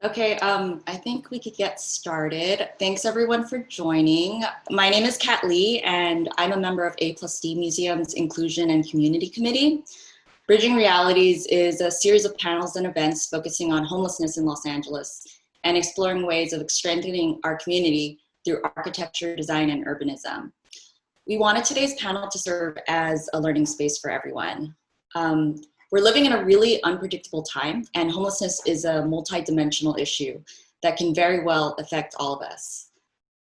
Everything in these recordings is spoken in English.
Okay, I think we could get started. Thanks everyone for joining. My name is Kat Lee, and I'm a member of A+D Museum's Inclusion and Community Committee. Bridging Realities is a series of panels and events focusing on homelessness in Los Angeles and exploring ways of strengthening our community through architecture, design, and urbanism. We wanted today's panel to serve as a learning space for everyone. We're living in a really unpredictable time, and homelessness is a multidimensional issue that can very well affect all of us.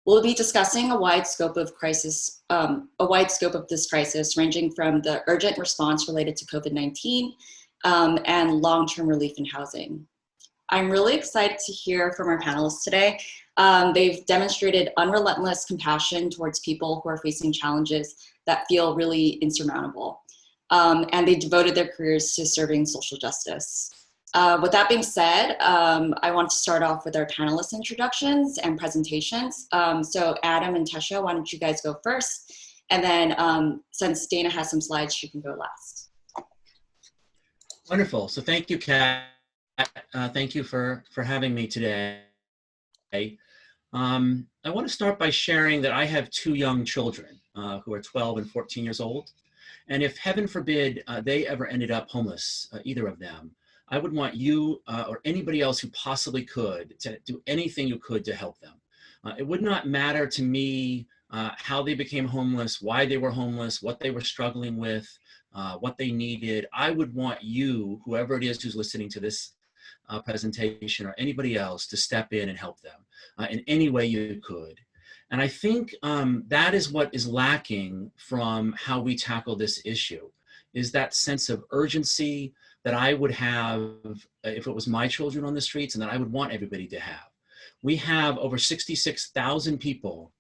We'll be discussing a wide scope of this crisis, ranging from the urgent response related to COVID-19 and long-term relief in housing. I'm really excited to hear from our panelists today. They've demonstrated unrelentless compassion towards people who are facing challenges that feel really insurmountable. And they devoted their careers to serving social justice. With that being said, I want to start off with our panelist introductions and presentations. So Adam and Tesha, why don't you guys go first? And then since Dana has some slides, she can go last. Wonderful. So thank you, Kat. Thank you for having me today. I want to start by sharing that I have two young children who are 12 and 14 years old. And if heaven forbid they ever ended up homeless, either of them, I would want you or anybody else who possibly could to do anything you could to help them. It would not matter to me how they became homeless, why they were homeless, what they were struggling with, what they needed. I would want you, whoever it is who's listening to this presentation or anybody else, to step in and help them in any way you could. And I think that is what is lacking from how we tackle this issue, is that sense of urgency that I would have if it was my children on the streets and that I would want everybody to have. We have over 66,000 people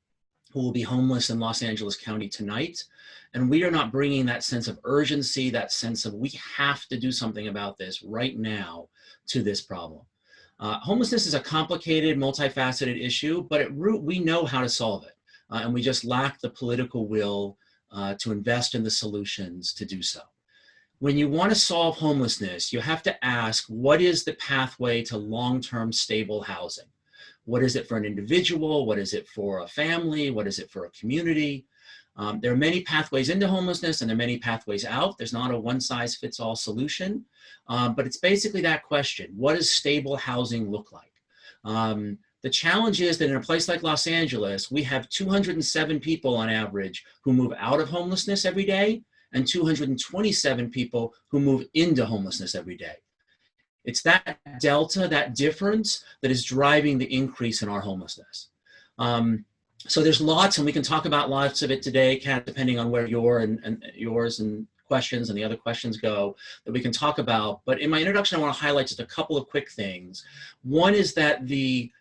who will be homeless in Los Angeles County tonight. And we are not bringing that sense of urgency, that sense of we have to do something about this right now to this problem. Homelessness is a complicated, multifaceted issue, but at root, we know how to solve it. And we just lack the political will to invest in the solutions to do so. When you want to solve homelessness, you have to ask, what is the pathway to long-term stable housing? What is it for an individual? What is it for a family? What is it for a community? There are many pathways into homelessness and there are many pathways out. There's not a one-size-fits-all solution, but it's basically that question. What does stable housing look like? The challenge is that in a place like Los Angeles, we have 207 people on average who move out of homelessness every day and 227 people who move into homelessness every day. It's that delta, that difference, that is driving the increase in our homelessness. So there's lots, and we can talk about lots of it today, Kat, depending on where yours and questions and the other questions go, that we can talk about. But in my introduction, I want to highlight just a couple of quick things. One is that a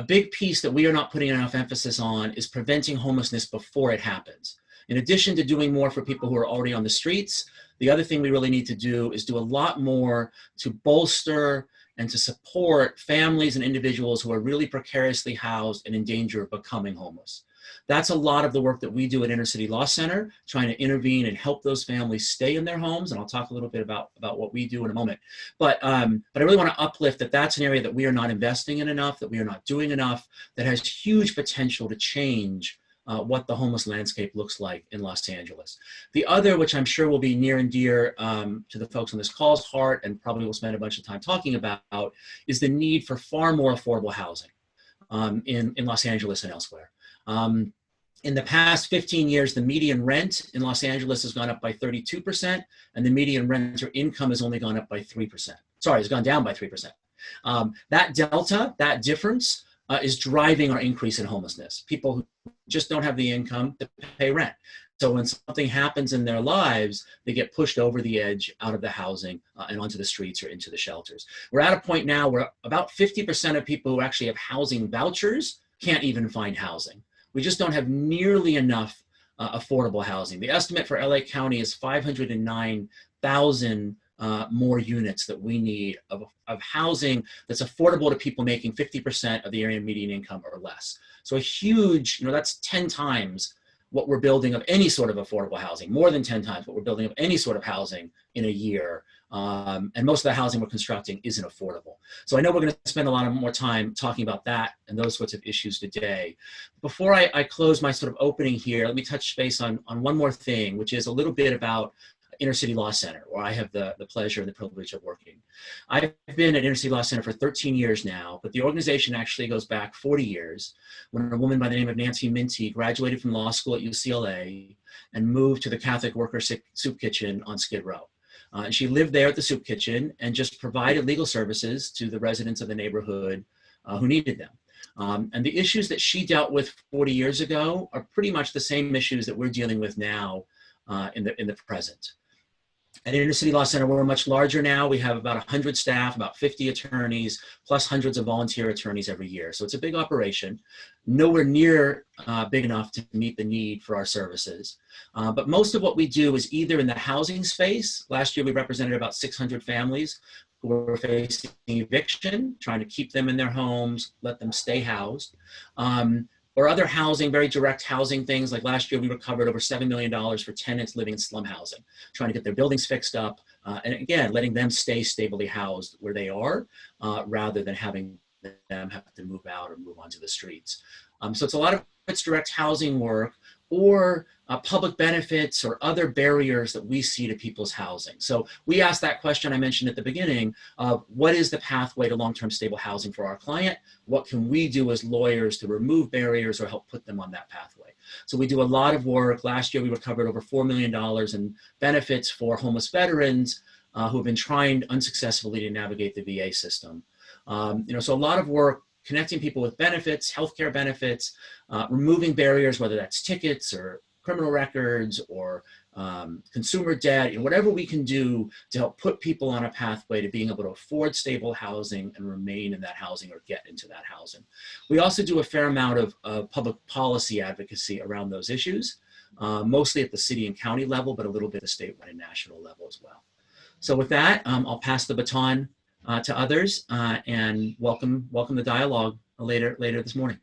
big piece that we are not putting enough emphasis on is preventing homelessness before it happens. In addition to doing more for people who are already on the streets, the other thing we really need to do is do a lot more to bolster and to support families and individuals who are really precariously housed and in danger of becoming homeless. That's a lot of the work that we do at Inner City Law Center, trying to intervene and help those families stay in their homes. And I'll talk a little bit about what we do in a moment. But I really want to uplift that that's an area that we are not investing in enough, that we are not doing enough, that has huge potential to change what the homeless landscape looks like in Los Angeles. The other, which I'm sure will be near and dear to the folks on this call's heart, and probably we'll spend a bunch of time talking about, is the need for far more affordable housing in Los Angeles and elsewhere. In the past 15 years, the median rent in Los Angeles has gone up by 32%, and the median renter income has only gone up by 3%. Sorry, it's gone down by 3%. That delta, that difference, is driving our increase in homelessness. People who just don't have the income to pay rent. So when something happens in their lives, they get pushed over the edge out of the housing and onto the streets or into the shelters. We're at a point now where about 50% of people who actually have housing vouchers can't even find housing. We just don't have nearly enough affordable housing. The estimate for LA County is 509,000 more units that we need of housing that's affordable to people making 50% of the area median income or less. So a huge, that's 10 times what we're building of any sort of affordable housing, more than 10 times what we're building of any sort of housing in a year And most of the housing we're constructing isn't affordable. So I know we're going to spend a lot more time talking about that and those sorts of issues today. Before I close my sort of opening here, let me touch base on one more thing, which is a little bit about Inner City Law Center, where I have the pleasure and the privilege of working. I've been at Inner City Law Center for 13 years now, but the organization actually goes back 40 years when a woman by the name of Nancy Minty graduated from law school at UCLA and moved to the Catholic Worker Soup Kitchen on Skid Row. And she lived there at the soup kitchen and just provided legal services to the residents of the neighborhood who needed them. And the issues that she dealt with 40 years ago are pretty much the same issues that we're dealing with now in the present. At Inner City Law Center, we're much larger now. We have about 100 staff, about 50 attorneys, plus hundreds of volunteer attorneys every year. So it's a big operation, nowhere near big enough to meet the need for our services. But most of what we do is either in the housing space. Last year, we represented about 600 families who were facing eviction, trying to keep them in their homes, let them stay housed. Or other housing, very direct housing things. Like last year, we recovered over $7 million for tenants living in slum housing, trying to get their buildings fixed up. And again, letting them stay stably housed where they are, rather than having them have to move out or move onto the streets. So it's a lot of it's direct housing work or public benefits or other barriers that we see to people's housing. So we asked that question I mentioned at the beginning of what is the pathway to long-term stable housing for our client? What can we do as lawyers to remove barriers or help put them on that pathway? So we do a lot of work. Last year we recovered over $4 million in benefits for homeless veterans who have been trying unsuccessfully to navigate the VA system. So a lot of work connecting people with benefits, healthcare benefits, removing barriers, whether that's tickets or criminal records or consumer debt, whatever we can do to help put people on a pathway to being able to afford stable housing and remain in that housing or get into that housing. We also do a fair amount of public policy advocacy around those issues, mostly at the city and county level, but a little bit at the statewide and national level as well. So with that, I'll pass the baton to others and welcome the dialogue later this morning.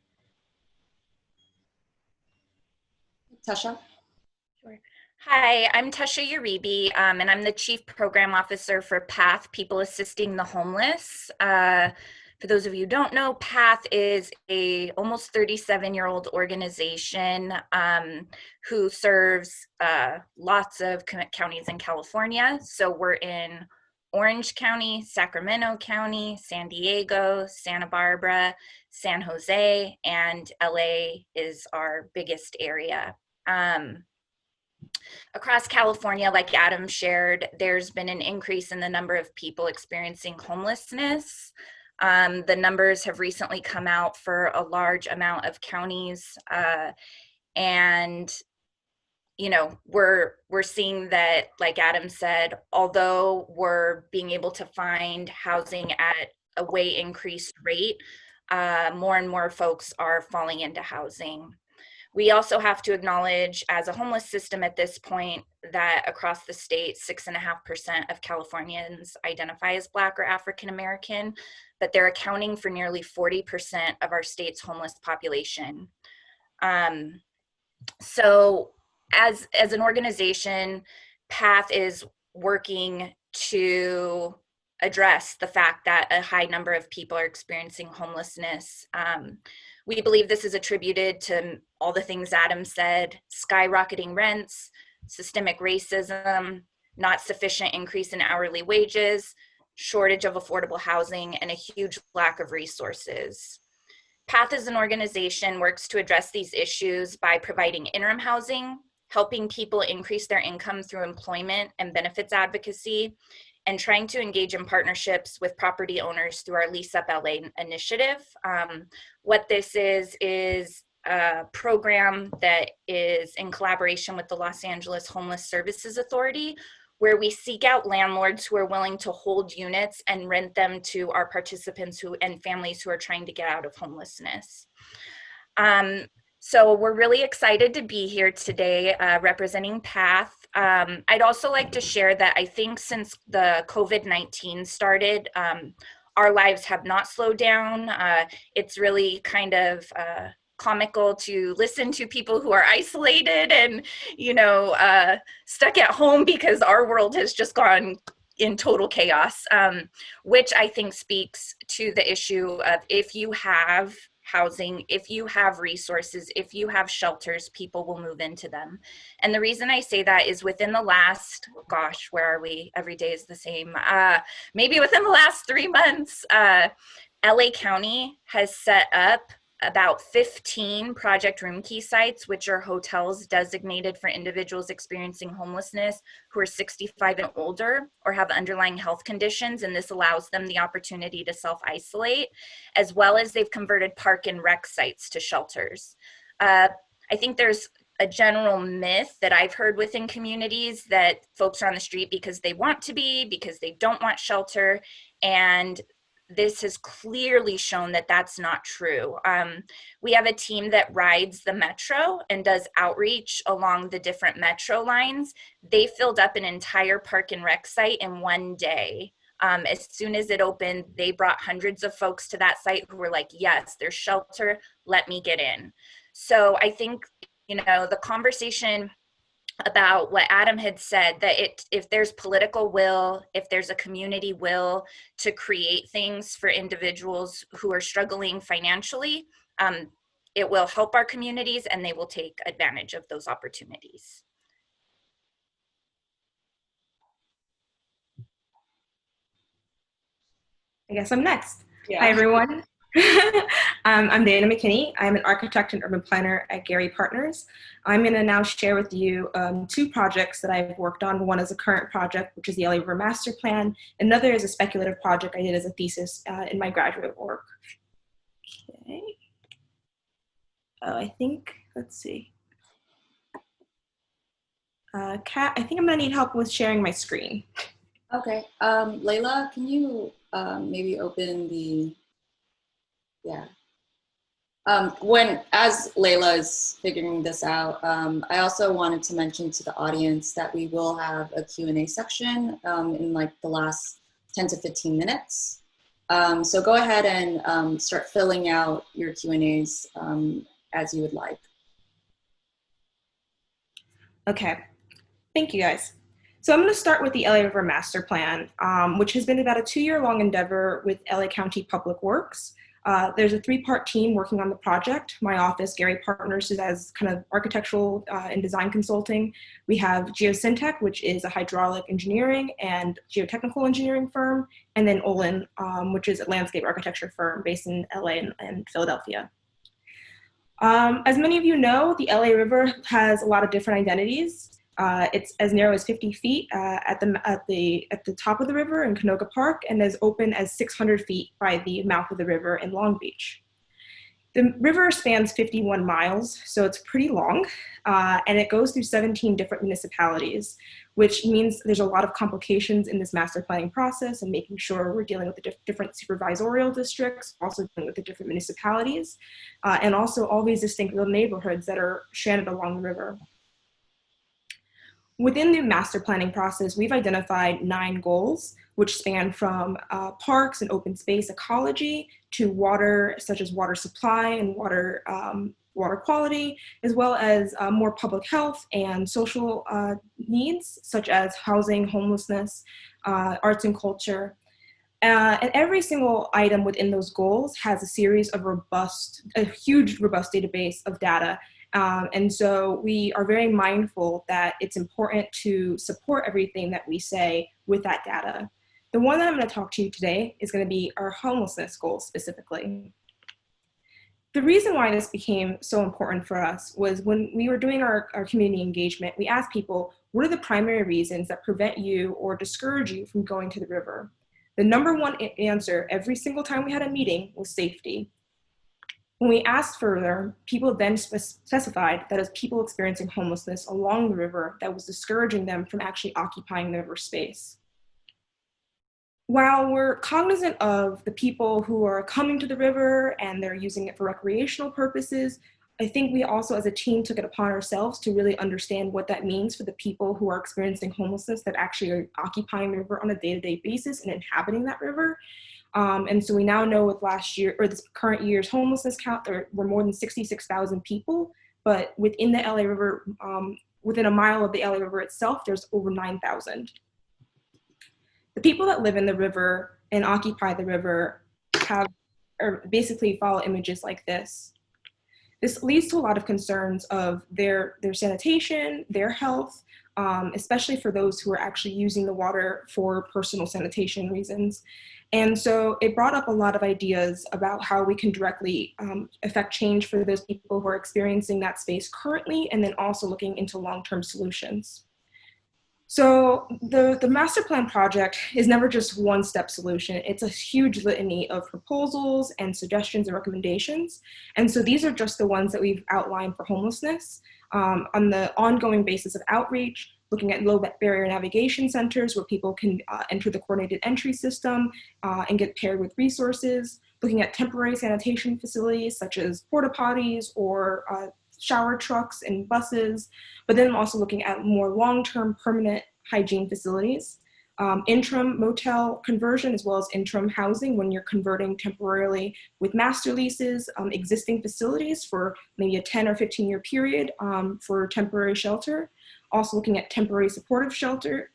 Tasha? Sure. Hi, I'm Tasha Uribe, and I'm the Chief Program Officer for PATH, People Assisting the Homeless. For those of you who don't know, PATH is a almost 37-year-old organization who serves lots of counties in California. So we're in Orange County, Sacramento County, San Diego, Santa Barbara, San Jose, and LA is our biggest area. Across California, like Adam shared, there's been an increase in the number of people experiencing homelessness. The numbers have recently come out for a large amount of counties, and we're seeing that, like Adam said, although we're being able to find housing at a way increased rate, more and more folks are falling into housing. We also have to acknowledge, as a homeless system at this point, that across the state, 6.5% of Californians identify as Black or African American, but they're accounting for nearly 40% of our state's homeless population. So as an organization, PATH is working to address the fact that a high number of people are experiencing homelessness. We believe this is attributed to all the things Adam said: skyrocketing rents, systemic racism, not sufficient increase in hourly wages, shortage of affordable housing, and a huge lack of resources. PATH as an organization works to address these issues by providing interim housing, helping people increase their income through employment and benefits advocacy, and trying to engage in partnerships with property owners through our Lease Up LA initiative. What this is a program that is in collaboration with the Los Angeles Homeless Services Authority, where we seek out landlords who are willing to hold units and rent them to our participants and families who are trying to get out of homelessness. So we're really excited to be here today representing PATH. I'd also like to share that I think since the COVID-19 started, our lives have not slowed down. It's really kind of comical to listen to people who are isolated and, stuck at home, because our world has just gone in total chaos, which I think speaks to the issue of if you have housing, if you have resources, if you have shelters, people will move into them. And the reason I say that is within the last, gosh, where are we? Every day is the same. Maybe within the last 3 months, LA County has set up about 15 Project Roomkey sites, which are hotels designated for individuals experiencing homelessness who are 65 and older or have underlying health conditions, and this allows them the opportunity to self-isolate, as well as they've converted park and rec sites to shelters. I think there's a general myth that I've heard within communities that folks are on the street because they want to be, because they don't want shelter, and this has clearly shown that that's not true. We have a team that rides the metro and does outreach along the different metro lines. They filled up an entire park and rec site in one day. As soon as it opened, they brought hundreds of folks to that site who were like, yes, there's shelter, let me get in. So I think, the conversation about what Adam had said, that if there's political will, if there's a community will to create things for individuals who are struggling financially, it will help our communities and they will take advantage of those opportunities. I guess I'm next. Yeah. Hi, everyone. I'm Dana McKinney. I'm an architect and urban planner at Gary Partners. I'm going to now share with you 2 projects that I've worked on. One is a current project, which is the LA River Master Plan. Another is a speculative project I did as a thesis in my graduate work. Okay. I think, let's see. Kat, I think I'm going to need help with sharing my screen. Okay. Layla, can you maybe open the, yeah. As Layla is figuring this out, I also wanted to mention to the audience that we will have a Q&A section in like the last 10 to 15 minutes. So go ahead and start filling out your Q&As as you would like. Okay, thank you guys. So I'm going to start with the LA River Master Plan, which has been about a 2-year-long endeavor with LA County Public Works. There's a 3-part team working on the project. My office, Gary Partners, is as kind of architectural and design consulting. We have Geosyntec, which is a hydraulic engineering and geotechnical engineering firm, and then Olin, which is a landscape architecture firm based in LA and Philadelphia. As many of you know, the LA River has a lot of different identities. It's as narrow as 50 feet at the top of the river in Canoga Park, and as open as 600 feet by the mouth of the river in Long Beach. The river spans 51 miles, so it's pretty long, and it goes through 17 different municipalities, which means there's a lot of complications in this master planning process and making sure we're dealing with the different supervisorial districts, also dealing with the different municipalities, and also all these distinct little neighborhoods that are stranded along the river. Within the master planning process, we've identified 9 goals, which span from parks and open space ecology to water, such as water supply and water quality, as well as more public health and social needs, such as housing, homelessness, arts and culture. And every single item within those goals has a series of a huge robust database of data. And so we are very mindful that it's important to support everything that we say with that data. The one that I'm going to talk to you today is going to be our homelessness goal specifically. The reason why this became so important for us was when we were doing our community engagement, we asked people, what are the primary reasons that prevent you or discourage you from going to the river? The #1 answer every single time we had a meeting was safety. When we asked further, people then specified that as people experiencing homelessness along the river, that was discouraging them from actually occupying the river space. While we're cognizant of the people who are coming to the river and they're using it for recreational purposes, I think we also as a team took it upon ourselves to really understand what that means for the people who are experiencing homelessness that actually are occupying the river on a day-to-day basis and inhabiting that river. And so we now know with last year, or this current year's homelessness count, there were more than 66,000 people, but within the LA River, within a mile of the LA River itself, there's over 9,000. The people that live in the river and occupy the river or basically follow images like this. This leads to a lot of concerns of their sanitation, their health, especially for those who are actually using the water for personal sanitation reasons. And so it brought up a lot of ideas about how we can directly affect change for those people who are experiencing that space currently, and then also looking into long-term solutions. So the master plan project is never just one step solution. It's a huge litany of proposals and suggestions and recommendations. And so these are just the ones that we've outlined for homelessness on the ongoing basis of outreach, looking at low barrier navigation centers where people can enter the coordinated entry system and get paired with resources, looking at temporary sanitation facilities such as porta potties or shower trucks and buses, but then also looking at more long-term permanent hygiene facilities, interim motel conversion, as well as interim housing when you're converting temporarily with master leases, existing facilities for maybe a 10 or 15-year period for temporary shelter. Also looking at temporary supportive shelter,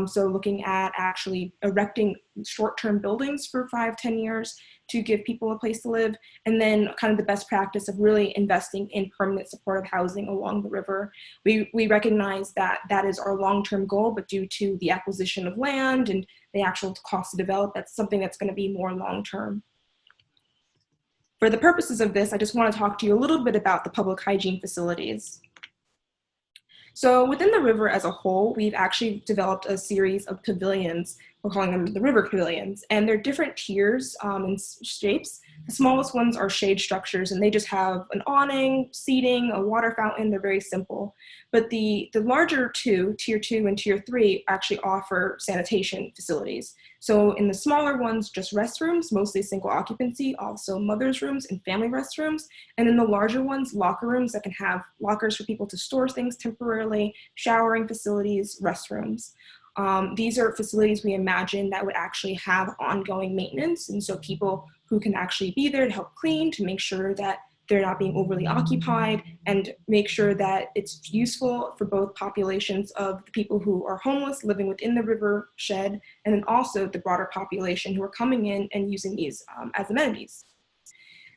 so looking at actually erecting short-term buildings for 5-10 years to give people a place to live, and then kind of the best practice of really investing in permanent supportive housing along the river. We recognize that that is our long-term goal, but due to the acquisition of land and the actual cost to develop, that's something that's going to be more long-term. For the purposes of this, I just want to talk to you a little bit about the public hygiene facilities. So within the river as a whole, we've actually developed a series of pavilions. We're calling them the river pavilions, and they're different tiers and shapes. The smallest ones are shade structures, and they just have an awning, seating, a water fountain. They're very simple. But the larger two, tier 2 and tier 3, actually offer sanitation facilities. So in the smaller ones, just restrooms, mostly single occupancy, also mother's rooms and family restrooms. And in the larger ones, locker rooms that can have lockers for people to store things temporarily, showering facilities, restrooms. These are facilities we imagine that would actually have ongoing maintenance. And so people who can actually be there to help clean, to make sure that they're not being overly occupied, and make sure that it's useful for both populations of the people who are homeless living within the river shed, and then also the broader population who are coming in and using these as amenities.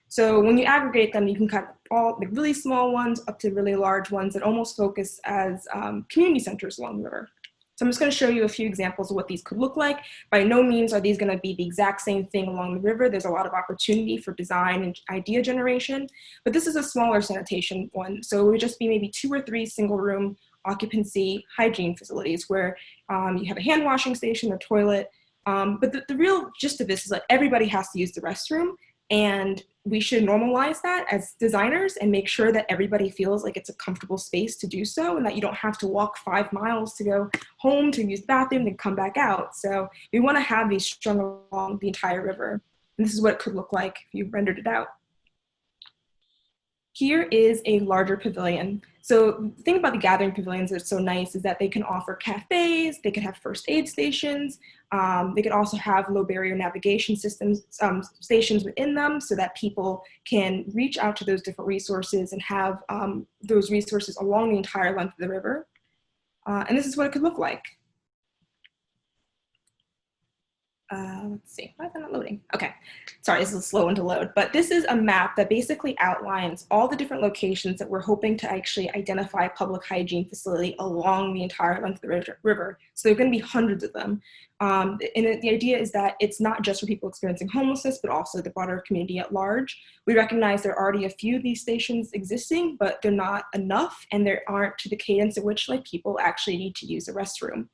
So when you aggregate them, you can cut all the really small ones up to really large ones that almost focus as community centers along the river. So I'm just going to show you a few examples of what these could look like. By no means are these going to be the exact same thing along the river. There's a lot of opportunity for design and idea generation, but this is a smaller sanitation one. So it would just be maybe 2 or 3 single room occupancy hygiene facilities where you have a hand washing station or toilet. But the real gist of this is that everybody has to use the restroom, and we should normalize that as designers and make sure that everybody feels like it's a comfortable space to do so, and that you don't have to walk 5 miles to go home to use the bathroom and come back out. So we want to have these strung along the entire river. And this is what it could look like if you rendered it out. Here is a larger pavilion. So the thing about the gathering pavilions that's so nice is that they can offer cafes, they could have first aid stations, they could also have low barrier navigation systems, stations within them, so that people can reach out to those different resources and have those resources along the entire length of the river. And this is what it could look like. Let's see, why is that not loading? Okay, sorry, this is a slow one to load, but this is a map that basically outlines all the different locations that we're hoping to actually identify a public hygiene facility along the entire length of the river. So there are going to be hundreds of them. And the idea is that it's not just for people experiencing homelessness, but also the broader community at large. We recognize there are already a few of these stations existing, but they're not enough, and they aren't to the cadence at which people actually need to use a restroom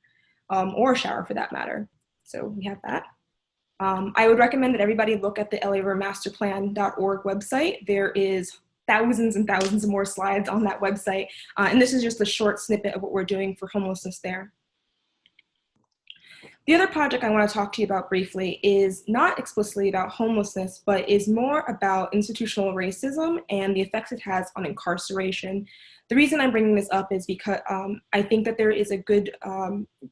or a shower for that matter. So we have that. I would recommend that everybody look at the LARivermasterplan.org website. There is thousands and thousands of more slides on that website. And this is just a short snippet of what we're doing for homelessness there. The other project I want to talk to you about briefly is not explicitly about homelessness, but is more about institutional racism and the effects it has on incarceration. The reason I'm bringing this up is because I think that there is a good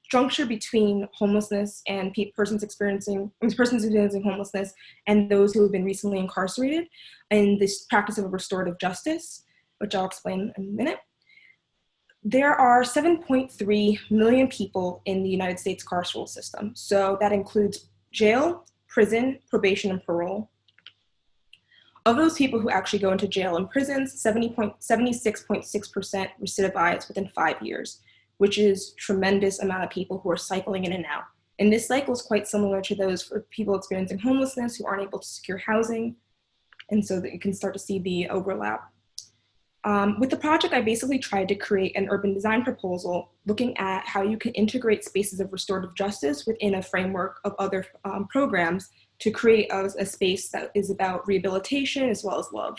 juncture between homelessness and persons experiencing homelessness and those who have been recently incarcerated in this practice of restorative justice, which I'll explain in a minute. There are 7.3 million people in the United States carceral system. So that includes jail, prison, probation, and parole. Of those people who actually go into jail and prisons, 76.6% recidivize within 5 years, which is a tremendous amount of people who are cycling in and out. And this cycle is quite similar to those for people experiencing homelessness who aren't able to secure housing. And so that you can start to see the overlap. With the project, I basically tried to create an urban design proposal looking at how you can integrate spaces of restorative justice within a framework of other programs to create a space that is about rehabilitation as well as love.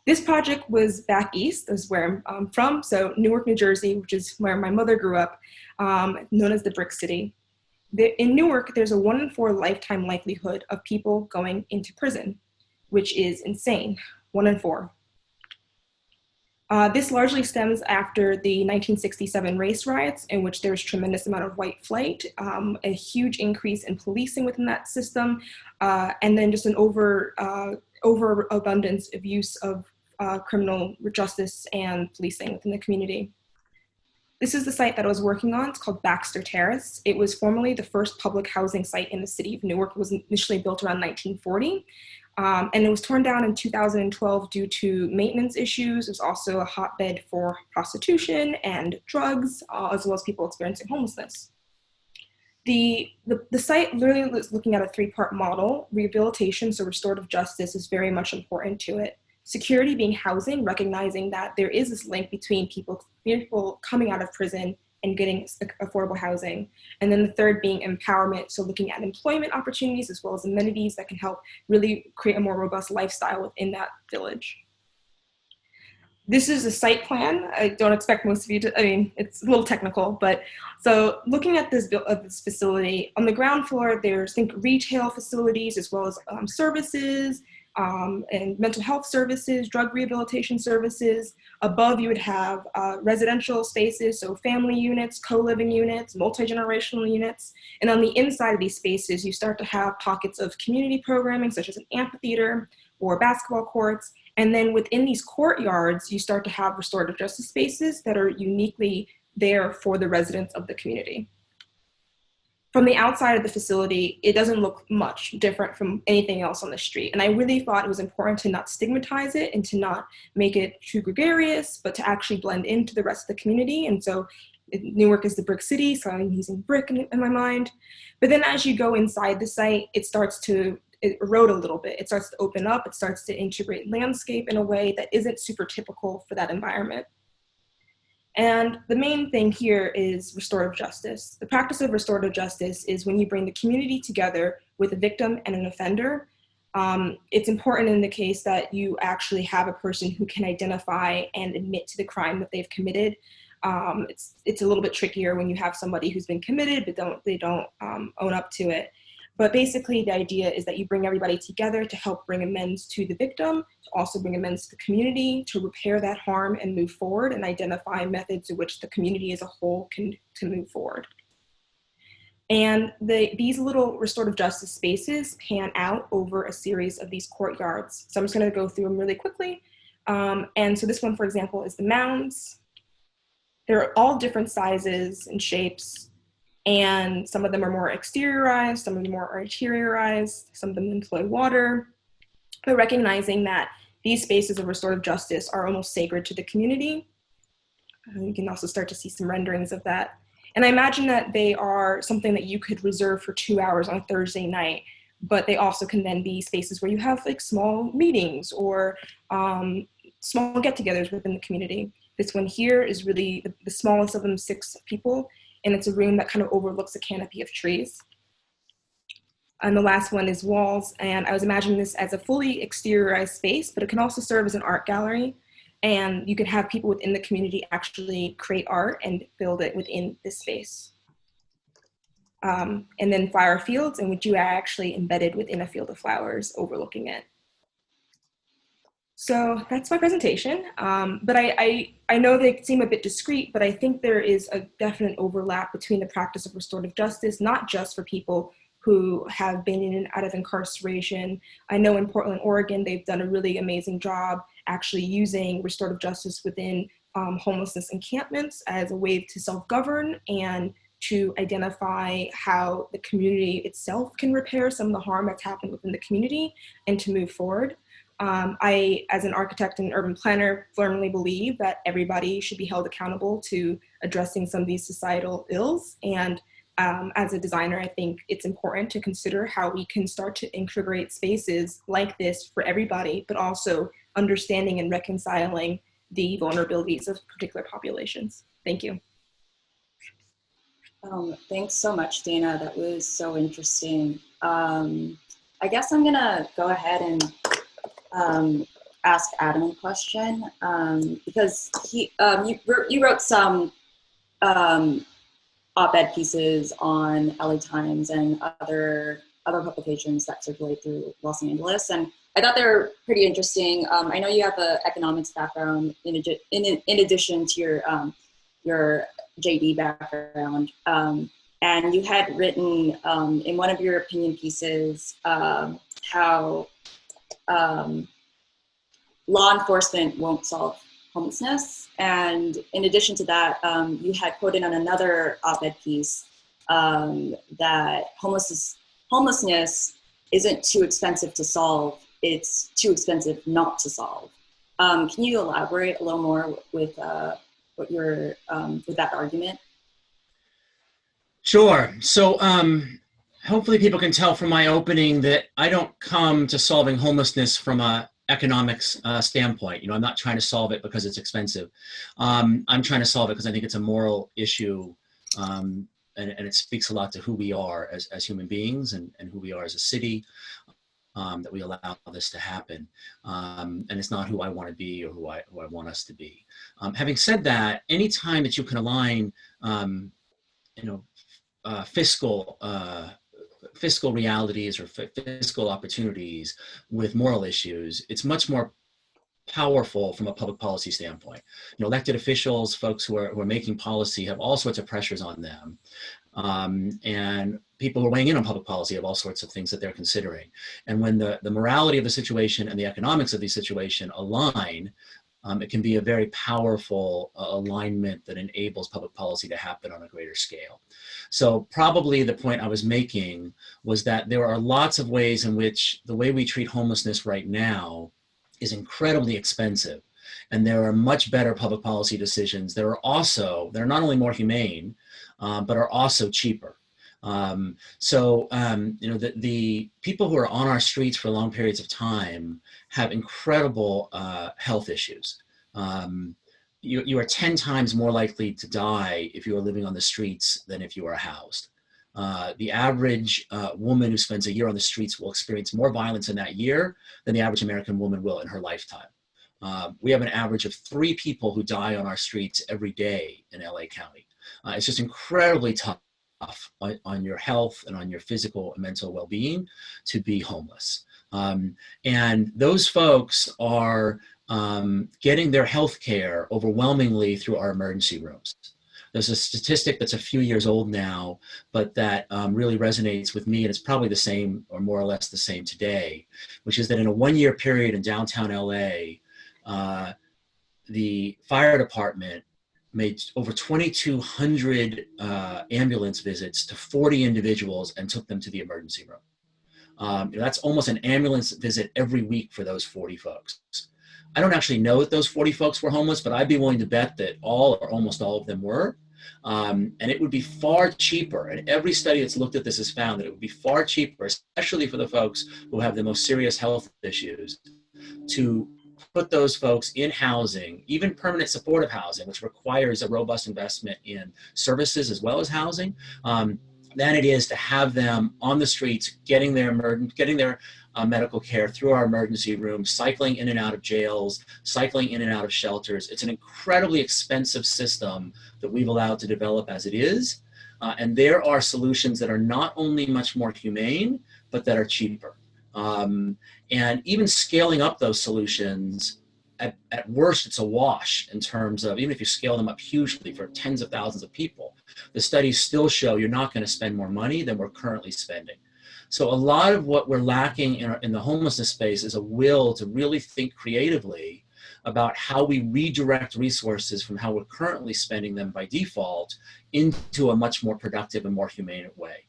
This project was back east, is where I'm from, so Newark, New Jersey, which is where my mother grew up, known as the Brick City. In Newark, there's a 1 in 4 lifetime likelihood of people going into prison, which is insane, 1 in 4. This largely stems after the 1967 race riots, in which there's tremendous amount of white flight, a huge increase in policing within that system, and then just an overabundance of use of criminal justice and policing within the community. This is the site that I was working on. It's called Baxter Terrace. It was formerly the first public housing site in the city of Newark. It was initially built around 1940. And it was torn down in 2012 due to maintenance issues. It was also a hotbed for prostitution and drugs, as well as people experiencing homelessness. The site literally is looking at a 3-part model. Rehabilitation, so restorative justice, is very much important to it. Security being housing, recognizing that there is this link between people coming out of prison and getting affordable housing. And then the third being empowerment, so looking at employment opportunities as well as amenities that can help really create a more robust lifestyle within that village. This is a site plan. I don't expect most of you to, it's a little technical, but so looking at this facility, on the ground floor, there's retail facilities as well as services, and mental health services, drug rehabilitation services. Above, you would have residential spaces, so family units, co-living units, multi-generational units. And on the inside of these spaces, you start to have pockets of community programming, such as an amphitheater or basketball courts. And then within these courtyards, you start to have restorative justice spaces that are uniquely there for the residents of the community. From the outside of the facility, it doesn't look much different from anything else on the street. And I really thought it was important to not stigmatize it and to not make it too gregarious, but to actually blend into the rest of the community. And so Newark is the brick city, so I'm using brick in my mind. But then as you go inside the site, it starts to erode a little bit. It starts to open up. It starts to integrate landscape in a way that isn't super typical for that environment. And the main thing here is restorative justice. The practice of restorative justice is when you bring the community together with a victim and an offender. It's important in the case that you actually have a person who can identify and admit to the crime that they've committed. It's a little bit trickier when you have somebody who's been committed, but they don't own up to it. But basically, the idea is that you bring everybody together to help bring amends to the victim, to also bring amends to the community, to repair that harm and move forward and identify methods in which the community as a whole can move forward. And these little restorative justice spaces pan out over a series of these courtyards. So I'm just going to go through them really quickly. And so this one, for example, is the mounds. They're all different sizes and shapes. And some of them are more exteriorized, some of them are interiorized, some of them employ water, but recognizing that these spaces of restorative justice are almost sacred to the community. You can also start to see some renderings of that. And I imagine that they are something that you could reserve for 2 hours on a Thursday night, but they also can then be spaces where you have small meetings or small get-togethers within the community. This one here is really the smallest of them, 6 people. And it's a room that kind of overlooks a canopy of trees. And the last one is walls. And I was imagining this as a fully exteriorized space, but it can also serve as an art gallery. And you could have people within the community actually create art and build it within this space. And then flower fields, in which you are actually embedded within a field of flowers overlooking it. So that's my presentation, but I know they seem a bit discrete, but I think there is a definite overlap between the practice of restorative justice, not just for people who have been in and out of incarceration. I know in Portland, Oregon, they've done a really amazing job actually using restorative justice within homelessness encampments as a way to self-govern and to identify how the community itself can repair some of the harm that's happened within the community and to move forward. I, as an architect and urban planner, firmly believe that everybody should be held accountable to addressing some of these societal ills. And as a designer, I think it's important to consider how we can start to integrate spaces like this for everybody, but also understanding and reconciling the vulnerabilities of particular populations. Thank you. Thanks so much, Dana. That was so interesting. I guess I'm gonna go ahead and ask Adam a question because you wrote some op-ed pieces on LA Times and other publications that circulate through Los Angeles, and I thought they were pretty interesting. I know you have an economics background in addition to your JD background, and you had written in one of your opinion pieces how law enforcement won't solve homelessness, and in addition to that, you had quoted on another op-ed piece that homelessness isn't too expensive to solve, it's too expensive not to solve. Can you elaborate a little more with what you're with that argument? Sure. So hopefully people can tell from my opening that I don't come to solving homelessness from a economics standpoint. You know, I'm not trying to solve it because it's expensive. I'm trying to solve it because I think it's a moral issue, and it speaks a lot to who we are as human beings and who we are as a city, that we allow this to happen. And it's not who I want to be or who I want us to be. Having said that, anytime that you can align, fiscal realities or fiscal opportunities with moral issues, it's much more powerful from a public policy standpoint. You know, elected officials, folks who are making policy have all sorts of pressures on them. And people who are weighing in on public policy have all sorts of things that they're considering. And when the morality of the situation and the economics of the situation align, it can be a very powerful alignment that enables public policy to happen on a greater scale. So probably the point I was making was that there are lots of ways in which the way we treat homelessness right now is incredibly expensive. And there are much better public policy decisions that are not only more humane, but are also cheaper. The people who are on our streets for long periods of time have incredible health issues. You are 10 times more likely to die if you are living on the streets than if you are housed. The average woman who spends a year on the streets will experience more violence in that year than the average American woman will in her lifetime. We have an average of 3 people who die on our streets every day in LA County. It's just incredibly tough on your health and on your physical and mental well-being to be homeless. And those folks are getting their health care overwhelmingly through our emergency rooms. There's a statistic that's a few years old now, but that really resonates with me, and it's probably the same or more or less the same today, which is that in a 1-year period in downtown LA, the fire department made over 2,200 ambulance visits to 40 individuals and took them to the emergency room. That's almost an ambulance visit every week for those 40 folks. I don't actually know that those 40 folks were homeless, but I'd be willing to bet that all or almost all of them were. And it would be far cheaper, and every study that's looked at this has found that it would be far cheaper, especially for the folks who have the most serious health issues, to put those folks in housing, even permanent supportive housing, which requires a robust investment in services as well as housing, than it is to have them on the streets getting their medical care through our emergency rooms, cycling in and out of jails, cycling in and out of shelters. It's an incredibly expensive system that we've allowed to develop as it is. And there are solutions that are not only much more humane, but that are cheaper. And even scaling up those solutions, at worst, it's a wash in terms of, even if you scale them up hugely for tens of thousands of people, the studies still show you're not going to spend more money than we're currently spending. So a lot of what we're lacking in the homelessness space is a will to really think creatively about how we redirect resources from how we're currently spending them by default into a much more productive and more humane way.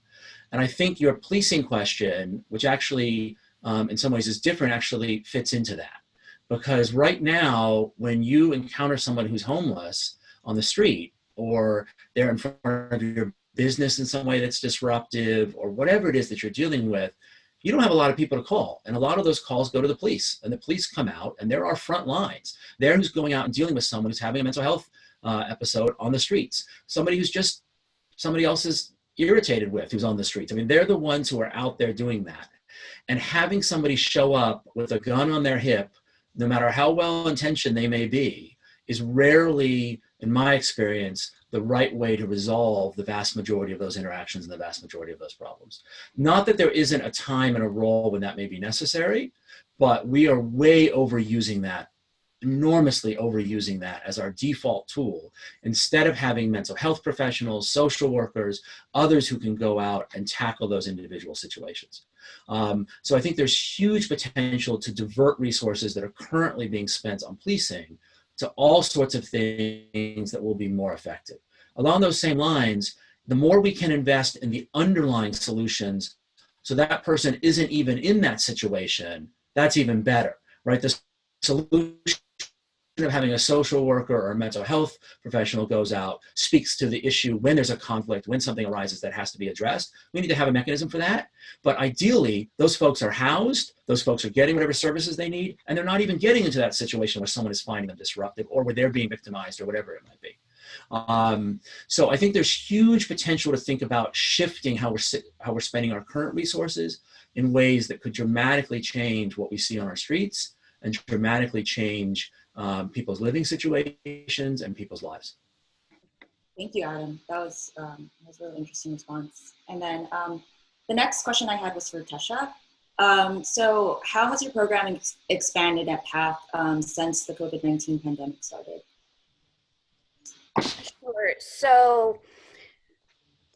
And I think your policing question, which actually in some ways is different, actually fits into that. Because right now, when you encounter someone who's homeless on the street, or they're in front of your business in some way that's disruptive, or whatever it is that you're dealing with, you don't have a lot of people to call. And a lot of those calls go to the police, and the police come out, and they're our front lines. They're who's going out and dealing with someone who's having a mental health episode on the streets. Somebody who's just somebody else is irritated with, who's on the streets. I mean, they're the ones who are out there doing that. And having somebody show up with a gun on their hip, no matter how well-intentioned they may be, is rarely, in my experience, the right way to resolve the vast majority of those interactions and the vast majority of those problems. Not that there isn't a time and a role when that may be necessary, but we are way overusing that, enormously overusing that as our default tool, instead of having mental health professionals, social workers, others who can go out and tackle those individual situations. So I think there's huge potential to divert resources that are currently being spent on policing to all sorts of things that will be more effective. Along those same lines, the more we can invest in the underlying solutions so that person isn't even in that situation, that's even better, right? The solution of having a social worker or a mental health professional goes out speaks to the issue when there's a conflict, when something arises that has to be addressed. We need to have a mechanism for that. But ideally, those folks are housed, those folks are getting whatever services they need, and they're not even getting into that situation where someone is finding them disruptive or where they're being victimized or whatever it might be. So I think there's huge potential to think about shifting how we're spending our current resources in ways that could dramatically change what we see on our streets and dramatically change people's living situations and people's lives. Thank you, Adam. That was a really interesting response. And then the next question I had was for Tesha. So how has your programming expanded at PATH since the COVID-19 pandemic started? Sure. So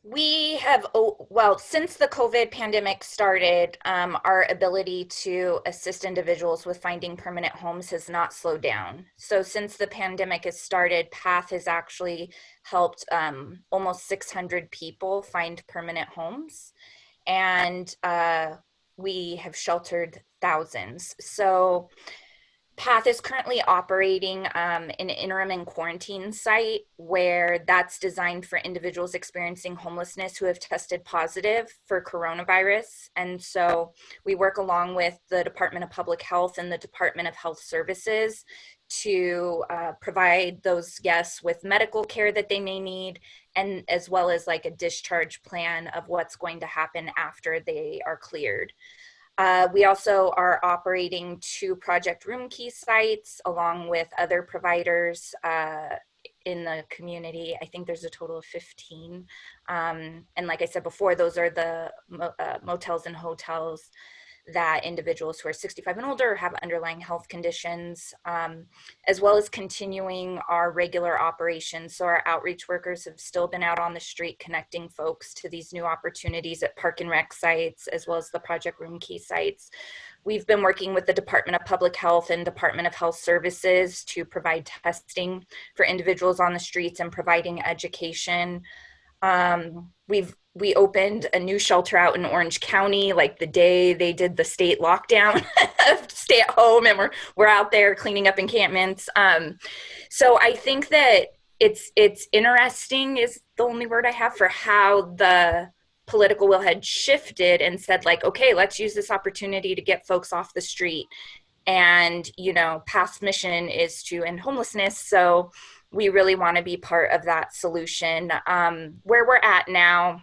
we have, well, since the COVID pandemic started, our ability to assist individuals with finding permanent homes has not slowed down. So since the pandemic has started, PATH has actually helped almost 600 people find permanent homes, and we have sheltered thousands. So PATH is currently operating an interim and quarantine site where that's designed for individuals experiencing homelessness who have tested positive for coronavirus. And so we work along with the Department of Public Health and the Department of Health Services to provide those guests with medical care that they may need, and as well as like a discharge plan of what's going to happen after they are cleared. We also are operating 2 Project Room Key sites along with other providers in the community. I think there's a total of 15. And like I said before, those are the motels and hotels that individuals who are 65 and older have underlying health conditions, as well as continuing our regular operations. So our outreach workers have still been out on the street connecting folks to these new opportunities at park and rec sites, as well as the Project Room Key sites. We've been working with the Department of Public Health and Department of Health Services to provide testing for individuals on the streets and providing education. We opened a new shelter out in Orange County, like the day they did the state lockdown, stay at home, and we're out there cleaning up encampments. So I think that it's interesting is the only word I have for how the political will had shifted and said like, okay, let's use this opportunity to get folks off the street. And, you know, PATH's mission is to end homelessness. So we really want to be part of that solution. Where we're at now,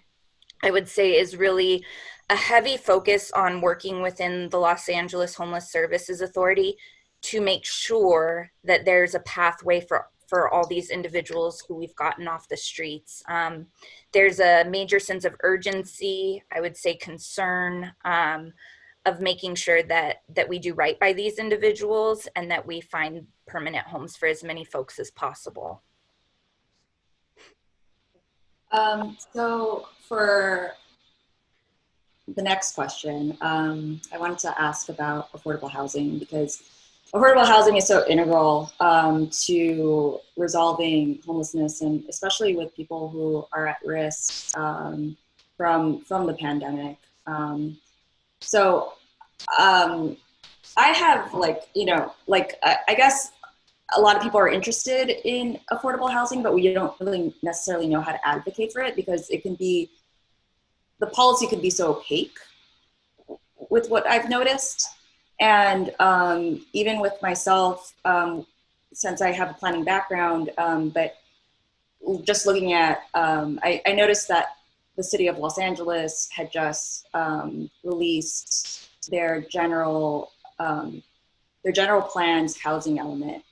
I would say, is really a heavy focus on working within the Los Angeles Homeless Services Authority to make sure that there's a pathway for all these individuals who we've gotten off the streets. There's a major sense of urgency, I would say concern, of making sure that we do right by these individuals and that we find permanent homes for as many folks as possible. So for the next question, I wanted to ask about affordable housing, because affordable housing is so integral to resolving homelessness, and especially with people who are at risk from the pandemic. I have I guess a lot of people are interested in affordable housing, but we don't really necessarily know how to advocate for it because the policy can be so opaque with what I've noticed. And even with myself, since I have a planning background, but just looking at, I noticed that the city of Los Angeles had just released their general plans housing element,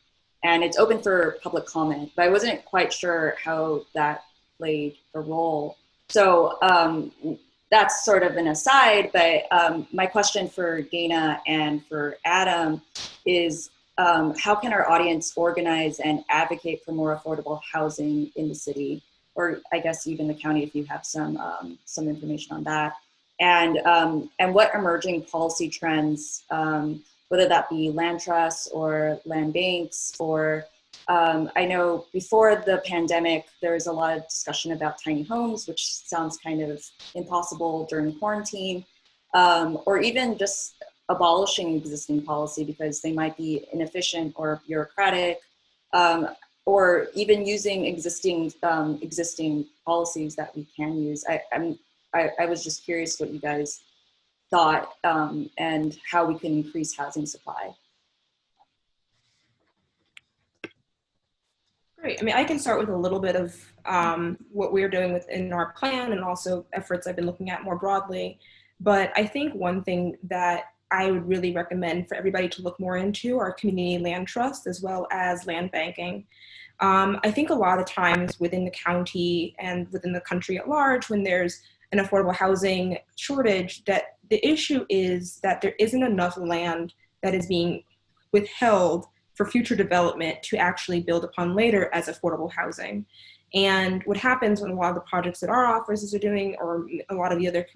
and it's open for public comment, but I wasn't quite sure how that played a role. So that's sort of an aside, but my question for Dana and for Adam is how can our audience organize and advocate for more affordable housing in the city, or I guess even the county if you have some information on that, and what emerging policy trends, whether that be land trusts or land banks, or I know before the pandemic, there was a lot of discussion about tiny homes, which sounds kind of impossible during quarantine, or even just abolishing existing policy because they might be inefficient or bureaucratic, or even using existing policies that we can use. I was just curious what you guys thought and how we can increase housing supply. Great. I mean, I can start with a little bit of what we're doing within our plan and also efforts I've been looking at more broadly. But I think one thing that I would really recommend for everybody to look more into are community land trusts as well as land banking. I think a lot of times within the county and within the country at large, when there's an affordable housing shortage, that the issue is that there isn't enough land that is being withheld for future development to actually build upon later as affordable housing. And what happens when a lot of the projects that our offices are doing, or a lot of the other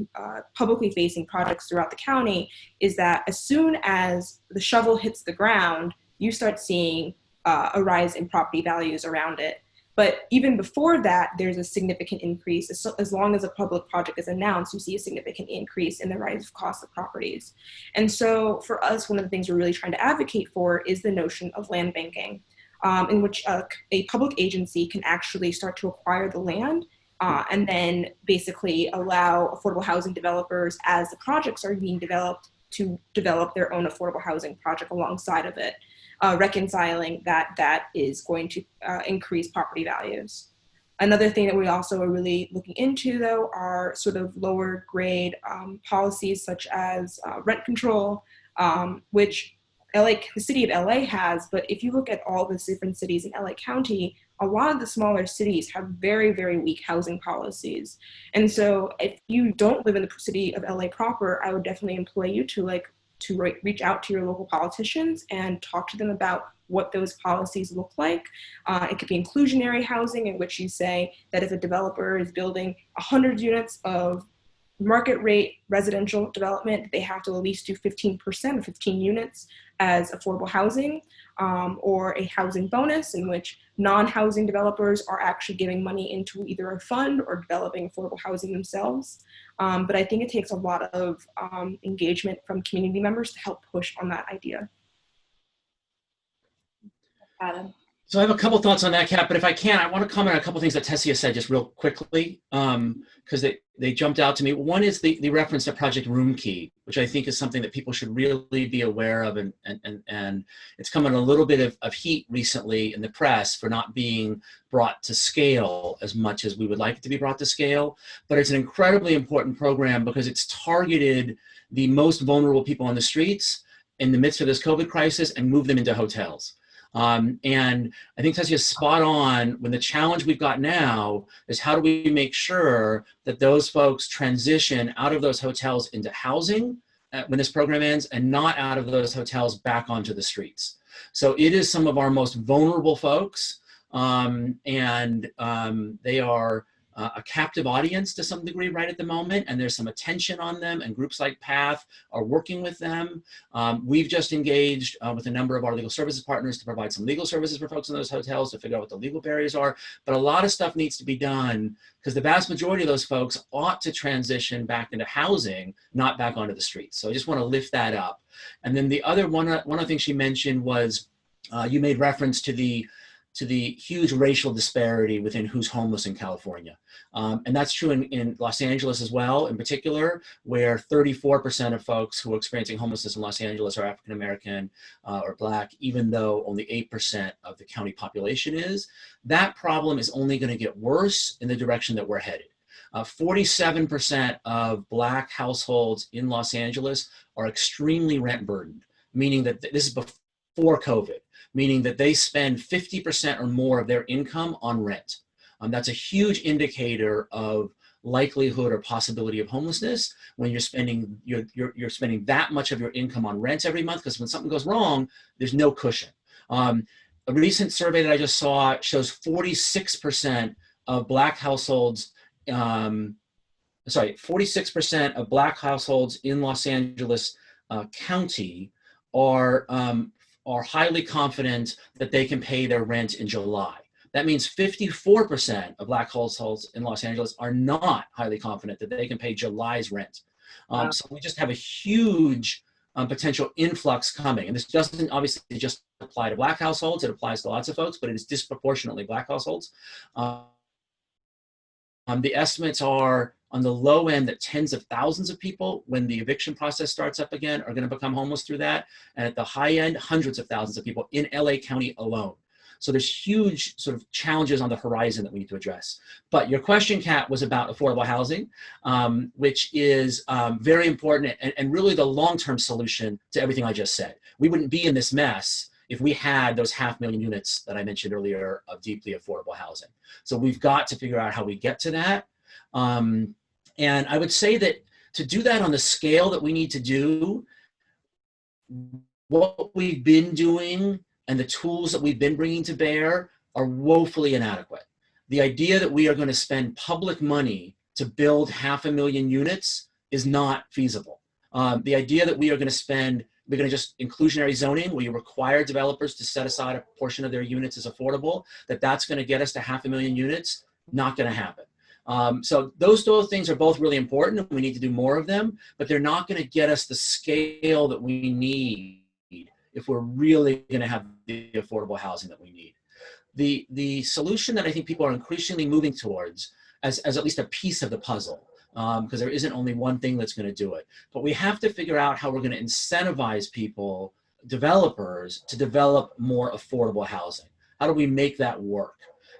publicly facing projects throughout the county, is that as soon as the shovel hits the ground, you start seeing a rise in property values around it. But even before that, there's a significant increase. As long as a public project is announced, you see a significant increase in the rise of cost of properties. And so for us, one of the things we're really trying to advocate for is the notion of land banking, in which a public agency can actually start to acquire the land and then basically allow affordable housing developers, as the projects are being developed, to develop their own affordable housing project alongside of it. Reconciling that is going to increase property values. Another thing that we also are really looking into, though, are sort of lower grade policies such as rent control, which the city of LA has, but if you look at all the different cities in LA County, a lot of the smaller cities have very, very weak housing policies. And so if you don't live in the city of LA proper, I would definitely employ you to reach out to your local politicians and talk to them about what those policies look like. It could be inclusionary housing, in which you say that if a developer is building 100 units of market rate residential development, they have to at least do 15% or 15 units as affordable housing, or a housing bonus in which non-housing developers are actually giving money into either a fund or developing affordable housing themselves. But I think it takes a lot of engagement from community members to help push on that idea. Adam? So I have a couple thoughts on that, Kat, but if I can, I want to comment on a couple things that Tessia said just real quickly, because they jumped out to me. One is the reference to Project Room Key, which I think is something that people should really be aware of, and it's come in a little bit of heat recently in the press for not being brought to scale as much as we would like it to be brought to scale. But it's an incredibly important program because it's targeted the most vulnerable people on the streets in the midst of this COVID crisis and moved them into hotels. And I think Tessia's spot on when the challenge we've got now is how do we make sure that those folks transition out of those hotels into housing when this program ends and not out of those hotels back onto the streets. So it is some of our most vulnerable folks, and they are a captive audience to some degree right at the moment, and there's some attention on them, and groups like PATH are working with them. We've just engaged with a number of our legal services partners to provide some legal services for folks in those hotels to figure out what the legal barriers are. But a lot of stuff needs to be done because the vast majority of those folks ought to transition back into housing, not back onto the streets. So I just want to lift that up. And then the other one of the things she mentioned was you made reference to the huge racial disparity within who's homeless in California. And that's true in Los Angeles as well, in particular, where 34% of folks who are experiencing homelessness in Los Angeles are African-American or Black, even though only 8% of the county population is. That problem is only going to get worse in the direction that we're headed. 47% of Black households in Los Angeles are extremely rent burdened, meaning that this is before COVID, meaning that they spend 50% or more of their income on rent. That's a huge indicator of likelihood or possibility of homelessness when you're spending that much of your income on rent every month, because when something goes wrong, there's no cushion. A recent survey that I just saw shows 46% of Black households, 46% of Black households in Los Angeles County are highly confident that they can pay their rent in July. That means 54% of Black households in Los Angeles are not highly confident that they can pay July's rent. Wow. So we just have a huge potential influx coming. And this doesn't obviously just apply to Black households, it applies to lots of folks, but it is disproportionately Black households. The estimates are on the low end that tens of thousands of people, when the eviction process starts up again, are going to become homeless through that. And at the high end, hundreds of thousands of people in LA County alone. So there's huge sort of challenges on the horizon that we need to address. But your question, Kat, was about affordable housing, which is very important and really the long-term solution to everything I just said. We wouldn't be in this mess if we had those 500,000 units that I mentioned earlier of deeply affordable housing. So we've got to figure out how we get to that. And I would say that to do that on the scale that we need to do, what we've been doing and the tools that we've been bringing to bear are woefully inadequate. The idea that we are going to spend public money to build 500,000 units is not feasible. The idea that we're going to just inclusionary zoning, where you require developers to set aside a portion of their units as affordable, that's going to get us to 500,000 units, not going to happen. So those things are both really important, and we need to do more of them, but they're not going to get us the scale that we need if we're really going to have the affordable housing that we need. The solution that I think people are increasingly moving towards as at least a piece of the puzzle, because there isn't only one thing that's going to do it, but we have to figure out how we're going to incentivize people, developers, to develop more affordable housing. How do we make that work?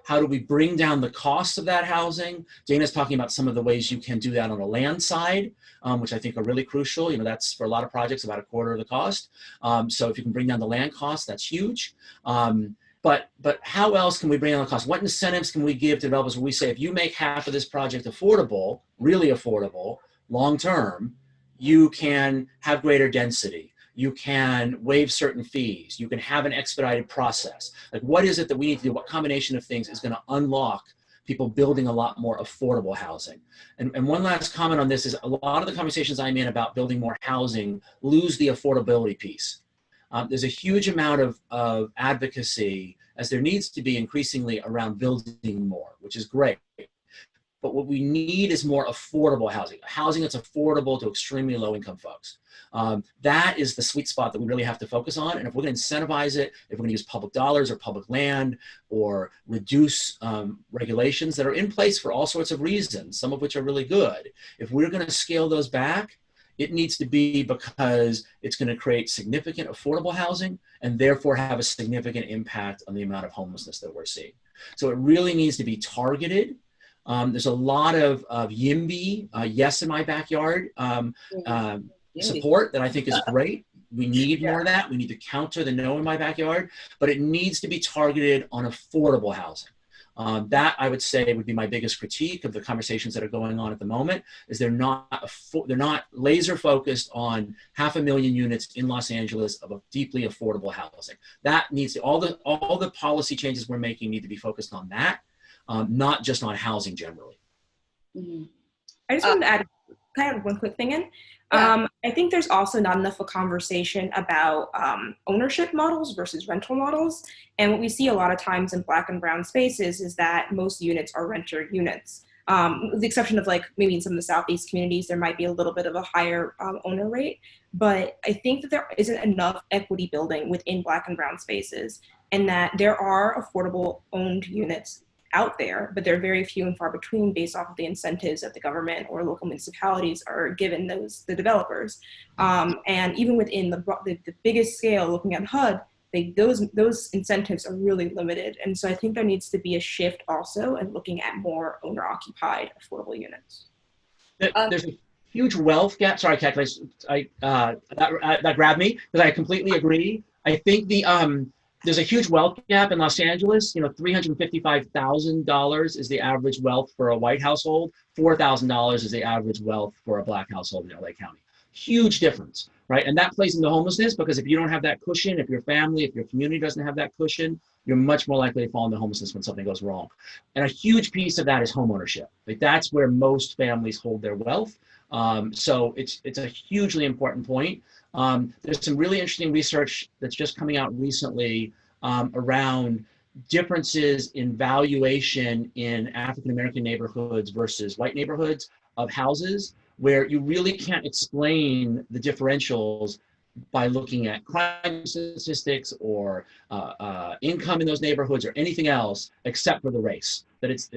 How do we bring down the cost of that housing? Dana's talking about some of the ways you can do that on the land side, which I think are really crucial. You know, that's for a lot of projects about a quarter of the cost. So if you can bring down the land cost, that's huge. But how else can we bring down the cost? What incentives can we give to developers where we say, if you make half of this project affordable, really affordable, long-term, you can have greater density. You can waive certain fees. You can have an expedited process. Like, what is it that we need to do? What combination of things is going to unlock people building a lot more affordable housing? And one last comment on this is a lot of the conversations I'm in about building more housing lose the affordability piece. There's a huge amount of advocacy, as there needs to be increasingly, around building more, which is great. But what we need is more affordable housing, housing that's affordable to extremely low-income folks. That is the sweet spot that we really have to focus on. And if we're going to incentivize it, if we're going to use public dollars or public land or reduce regulations that are in place for all sorts of reasons, some of which are really good, if we're going to scale those back, it needs to be because it's going to create significant affordable housing and therefore have a significant impact on the amount of homelessness that we're seeing. So it really needs to be targeted. There's a lot of YIMBY, yes in my backyard, support that I think is great. We need more of that. We need to counter the no in my backyard, but it needs to be targeted on affordable housing. That, I would say, would be my biggest critique of the conversations that are going on at the moment, is they're not laser focused on 500,000 units in Los Angeles of a deeply affordable housing. That needs to, all the policy changes we're making need to be focused on that, not just on housing generally. Mhm. I just wanted to add kind of one quick thing in. Yeah. I think there's also not enough of a conversation about ownership models versus rental models. And what we see a lot of times in Black and brown spaces is that most units are renter units. With the exception of like maybe in some of the Southeast communities, there might be a little bit of a higher owner rate. But I think that there isn't enough equity building within Black and brown spaces, and that there are affordable owned units out there, but they're very few and far between based off of the incentives that the government or local municipalities are giving the developers. And even within the biggest scale, looking at HUD, those incentives are really limited. And so I think there needs to be a shift also in looking at more owner-occupied affordable units. There's a huge wealth gap. Sorry, Kat, that grabbed me because I completely agree. I think there's a huge wealth gap in Los Angeles. You know, $355,000 is the average wealth for a white household. $4,000 is the average wealth for a Black household in LA County. Huge difference, right? And that plays into homelessness because if you don't have that cushion, if your family, if your community doesn't have that cushion, you're much more likely to fall into homelessness when something goes wrong. And a huge piece of that is homeownership. Like that's where most families hold their wealth. So it's a hugely important point. There's some really interesting research that's just coming out recently around differences in valuation in African American neighborhoods versus white neighborhoods of houses, where you really can't explain the differentials by looking at crime statistics or income in those neighborhoods or anything else except for the race. That it's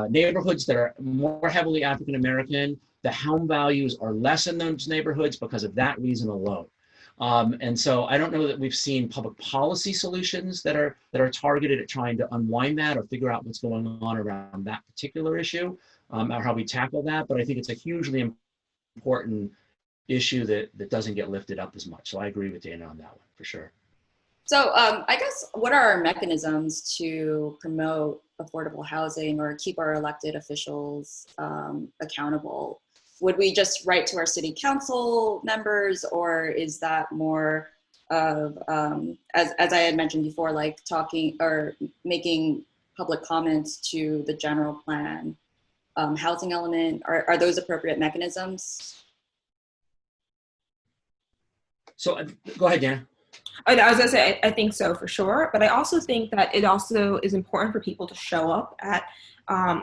neighborhoods that are more heavily African American, the home values are less in those neighborhoods because of that reason alone. And so I don't know that we've seen public policy solutions that are targeted at trying to unwind that or figure out what's going on around that particular issue or how we tackle that. But I think it's a hugely important issue that doesn't get lifted up as much. So I agree with Dana on that one for sure. So I guess what are our mechanisms to promote affordable housing or keep our elected officials accountable? Would we just write to our city council members, or is that more of, as I had mentioned before, like talking or making public comments to the general plan housing element? Are those appropriate mechanisms? So go ahead, Dana. I was gonna say, I think so for sure, but I also think that it also is important for people to show up at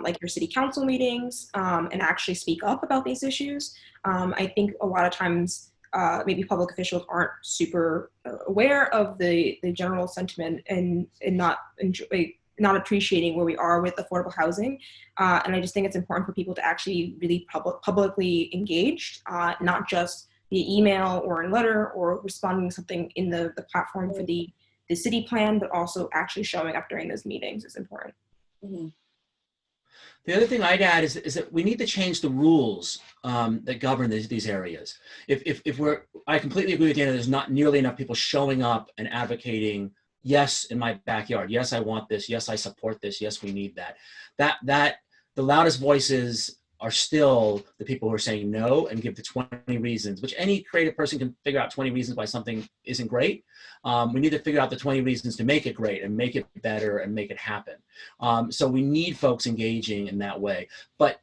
like your city council meetings and actually speak up about these issues. I think a lot of times maybe public officials aren't super aware of the general sentiment and not appreciating where we are with affordable housing. And I just think it's important for people to actually really publicly engage, not just via email or in letter or responding to something in the platform for the city plan, but also actually showing up during those meetings is important. Mm-hmm. The other thing I'd add is that we need to change the rules that govern these areas. I completely agree with Dana, there's not nearly enough people showing up and advocating, yes, in my backyard, yes, I want this, yes, I support this, yes, we need that. The loudest voices are still the people who are saying no and give the 20 reasons, which any creative person can figure out 20 reasons why something isn't great. We need to figure out the 20 reasons to make it great and make it better and make it happen. So we need folks engaging in that way. But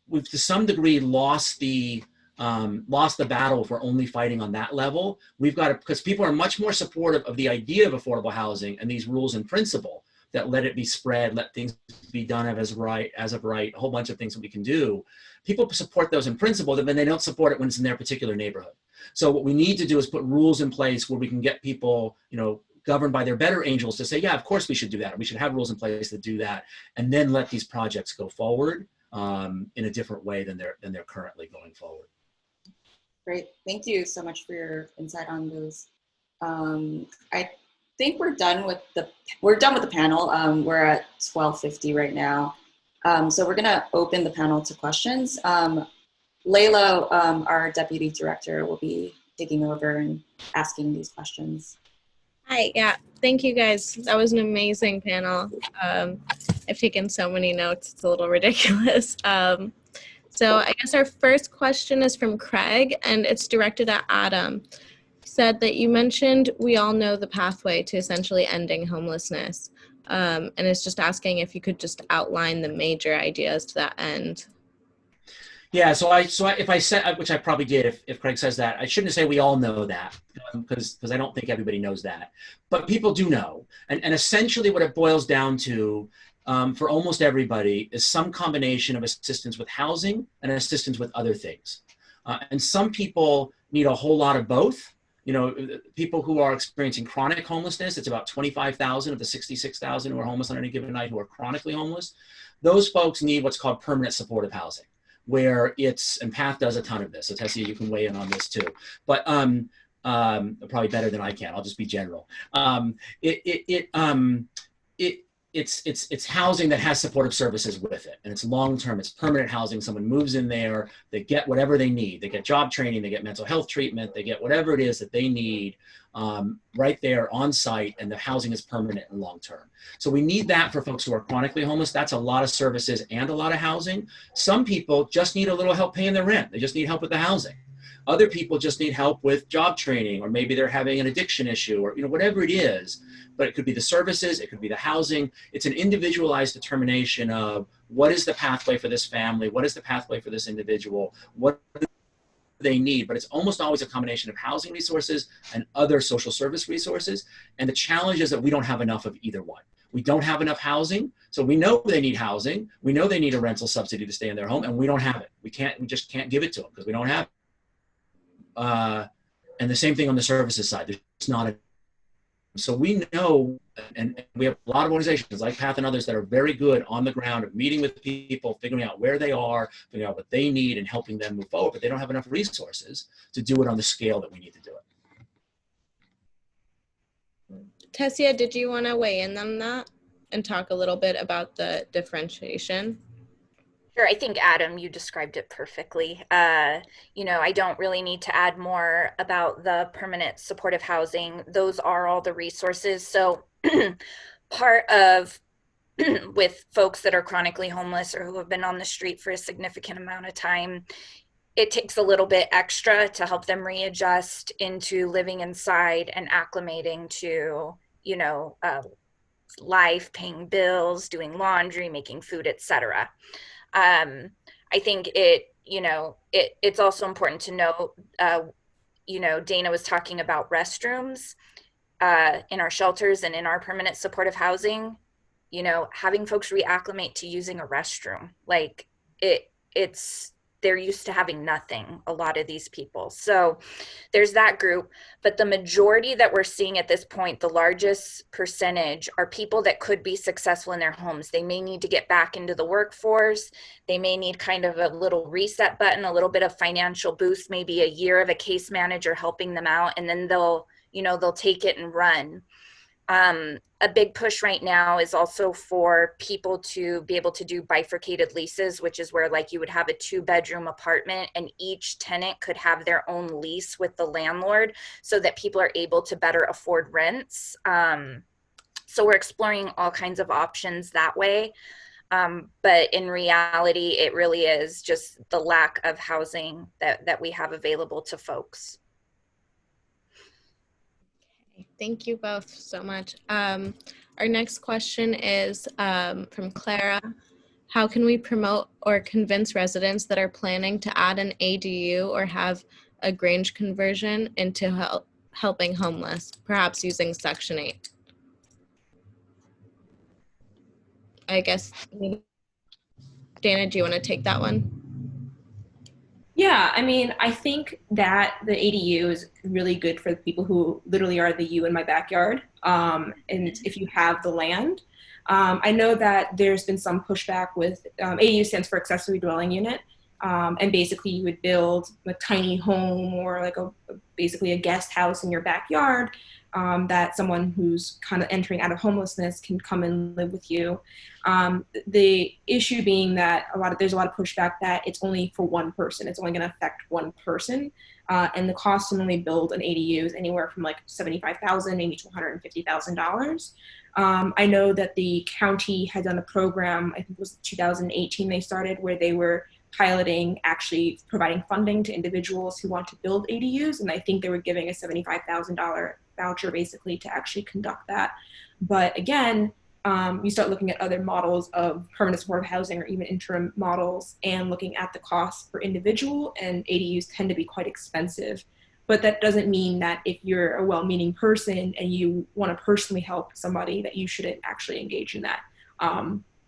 we've to some degree lost the battle if we're only fighting on that level. We've got to, because people are much more supportive of the idea of affordable housing and these rules in principle that let it be spread, let things be done as of right, a whole bunch of things that we can do. People support those in principle, but then they don't support it when it's in their particular neighborhood. So what we need to do is put rules in place where we can get people, governed by their better angels to say, yeah, of course we should do that. Or we should have rules in place that do that, and then let these projects go forward in a different way than they're currently going forward. Great, thank you so much for your insight on those. I think we're done with the panel. We're at 12:50 right now. So we're gonna open the panel to questions. Layla, our deputy director, will be taking over and asking these questions. Hi, yeah, thank you guys. That was an amazing panel. I've taken so many notes, it's a little ridiculous. So I guess our first question is from Craig, and it's directed at Adam. said that you mentioned we all know the pathway to essentially ending homelessness. And it's just asking if you could just outline the major ideas to that end. Yeah, if I said, which I probably did, if Craig says that, I shouldn't say we all know that, because I don't think everybody knows that, but people do know. And essentially what it boils down to for almost everybody is some combination of assistance with housing and assistance with other things. And some people need a whole lot of both. You know, people who are experiencing chronic homelessness, it's about 25,000 of the 66,000 who are homeless on any given night who are chronically homeless. Those folks need what's called permanent supportive housing, where it's, and PATH does a ton of this, so Tessia, you can weigh in on this too, but probably better than I can, I'll just be general. It's housing that has supportive services with it, and it's long-term, it's permanent housing. Someone moves in there, they get whatever they need, they get job training, they get mental health treatment, they get whatever it is that they need right there on site, and the housing is permanent and long-term. So we need that for folks who are chronically homeless. That's a lot of services and a lot of housing. Some people just need a little help paying their rent. They just need help with the housing. Other people just need help with job training, or maybe they're having an addiction issue, or whatever it is. But it could be the services, it could be the housing. It's an individualized determination of what is the pathway for this family, what is the pathway for this individual, what do they need. But it's almost always a combination of housing resources and other social service resources. And the challenge is that we don't have enough of either one. We don't have enough housing, so we know they need housing. We know they need a rental subsidy to stay in their home, and we don't have it. We just can't give it to them because we don't have it. And the same thing on the services side. There's not a, so we know, and we have a lot of organizations like PATH and others that are very good on the ground of meeting with people, figuring out where they are, figuring out what they need, and helping them move forward. But they don't have enough resources to do it on the scale that we need to do it. Tessia, did you want to weigh in on that and talk a little bit about the differentiation? Sure, I think Adam, you described it perfectly. I don't really need to add more about the permanent supportive housing. Those are all the resources. So part of with folks that are chronically homeless or who have been on the street for a significant amount of time, it takes a little bit extra to help them readjust into living inside and acclimating to, life, paying bills, doing laundry, making food, etc. I think it's also important to note, Dana was talking about restrooms in our shelters and in our permanent supportive housing, having folks reacclimate to using a restroom, like they're used to having nothing, a lot of these people. So there's that group, but the majority that we're seeing at this point, the largest percentage, are people that could be successful in their homes. They may need to get back into the workforce. They may need kind of a little reset button, a little bit of financial boost, maybe a year of a case manager helping them out, and then they'll take it and run. A big push right now is also for people to be able to do bifurcated leases, which is where you would have a 2-bedroom apartment and each tenant could have their own lease with the landlord so that people are able to better afford rents. So we're exploring all kinds of options that way. But in reality, it really is just the lack of housing that we have available to folks. Thank you both so much. Our next question is from Clara. How can we promote or convince residents that are planning to add an ADU or have a Grange conversion into helping homeless, perhaps using Section 8? I guess, Dana, do you want to take that one? Yeah, I think that the ADU is really good for the people who literally are the you in my backyard. And if you have the land, I know that there's been some pushback with ADU stands for accessory dwelling unit. And basically you would build a tiny home or basically a guest house in your backyard that someone who's kind of entering out of homelessness can come and live with you. The issue being that there's a lot of pushback that it's only for one person. It's only going to affect one person. And the cost to only build an ADU is anywhere from $75,000 maybe to $150,000. I know that the county had done a program, I think it was 2018 they started, where they were piloting actually providing funding to individuals who want to build ADUs. And I think they were giving a $75,000 voucher basically to actually conduct that. But again, you start looking at other models of permanent supportive housing or even interim models and looking at the cost per individual, and ADUs tend to be quite expensive. But that doesn't mean that if you're a well-meaning person and you want to personally help somebody that you shouldn't actually engage in that.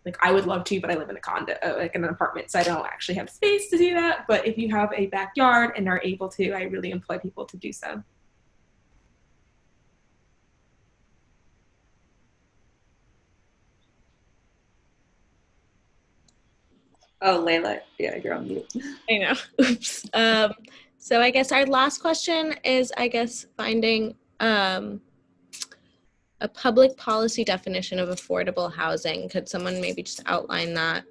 Like I would love to, but I live in a condo, like in an apartment, so I don't actually have space to do that. But if you have a backyard and are able to, I really employ people to do so. Oh, Layla, yeah, you're on mute. I know. Oops. So I guess our last question is, I guess, finding a public policy definition of affordable housing. Could someone maybe just outline that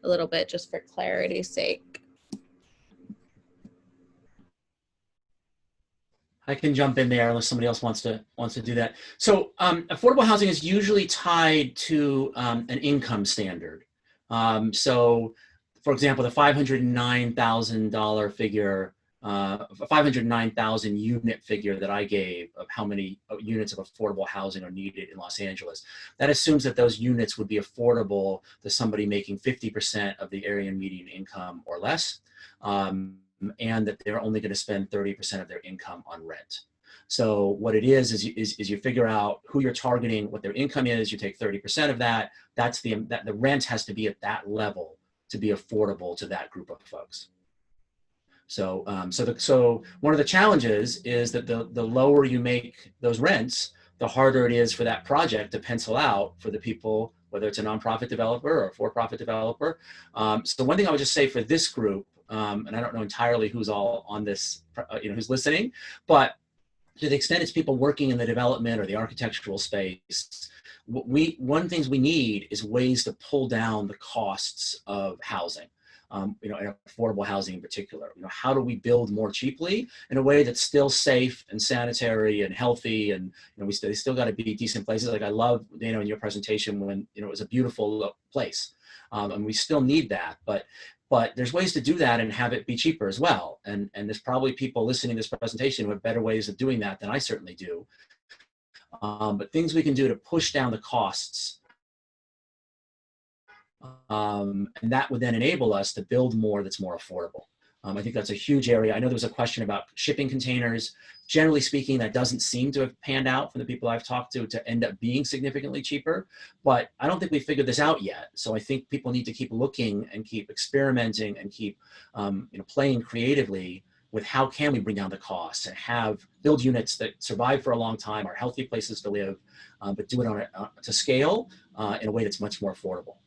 a little bit, just for clarity's sake? I can jump in there unless somebody else wants to do that. So affordable housing is usually tied to an income standard. So, for example, the $509,000 figure, 509,000 unit figure that I gave of how many units of affordable housing are needed in Los Angeles, that assumes that those units would be affordable to somebody making 50% of the area median income or less. And that they're only going to spend 30% of their income on rent. So what it is you figure out who you're targeting, what their income is, you take 30% of that, the rent has to be at that level to be affordable to that group of folks. So, so one of the challenges is that the lower you make those rents, the harder it is for that project to pencil out for the people, whether it's a nonprofit developer or a for-profit developer. So one thing I would just say for this group, and I don't know entirely who's all on this, who's listening, but to the extent it's people working in the development or the architectural space, one of the things we need is ways to pull down the costs of housing. And affordable housing in particular. How do we build more cheaply in a way that's still safe and sanitary and healthy, and they still got to be decent places. Like I love, in your presentation when it was a beautiful place, and we still need that. But there's ways to do that and have it be cheaper as well. And there's probably people listening to this presentation who have better ways of doing that than I certainly do. But things we can do to push down the costs. And that would then enable us to build more that's more affordable. I think that's a huge area. I know there was a question about shipping containers. Generally speaking, that doesn't seem to have panned out from the people I've talked to end up being significantly cheaper, but I don't think we figured this out yet. So I think people need to keep looking and keep experimenting and keep playing creatively with how can we bring down the costs and build units that survive for a long time, are healthy places to live, but do it to scale in a way that's much more affordable.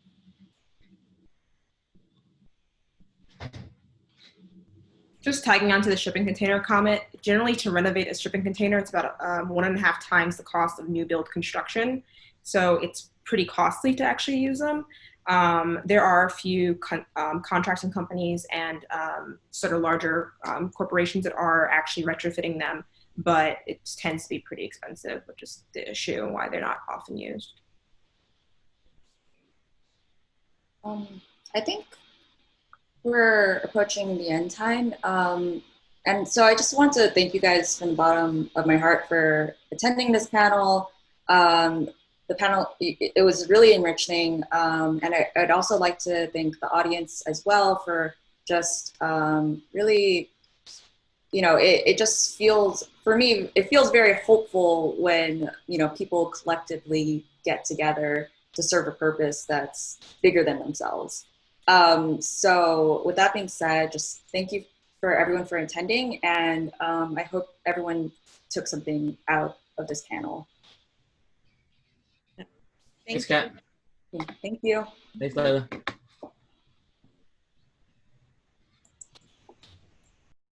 Just tagging onto the shipping container comment, generally to renovate a shipping container, it's about 1.5 times the cost of new build construction. So it's pretty costly to actually use them. There are a few contracting companies and sort of larger corporations that are actually retrofitting them, but it tends to be pretty expensive, which is the issue and why they're not often used. I think we're approaching the end time. And so I just want to thank you guys from the bottom of my heart for attending this panel. The panel, it was really enriching. And I'd also like to thank the audience as well for just really, it just feels, for me, it feels very hopeful when, people collectively get together to serve a purpose that's bigger than themselves. So with that being said, just thank you for everyone for attending, and I hope everyone took something out of this panel. Thanks, Kat. Yeah, thank you. Thanks, Layla.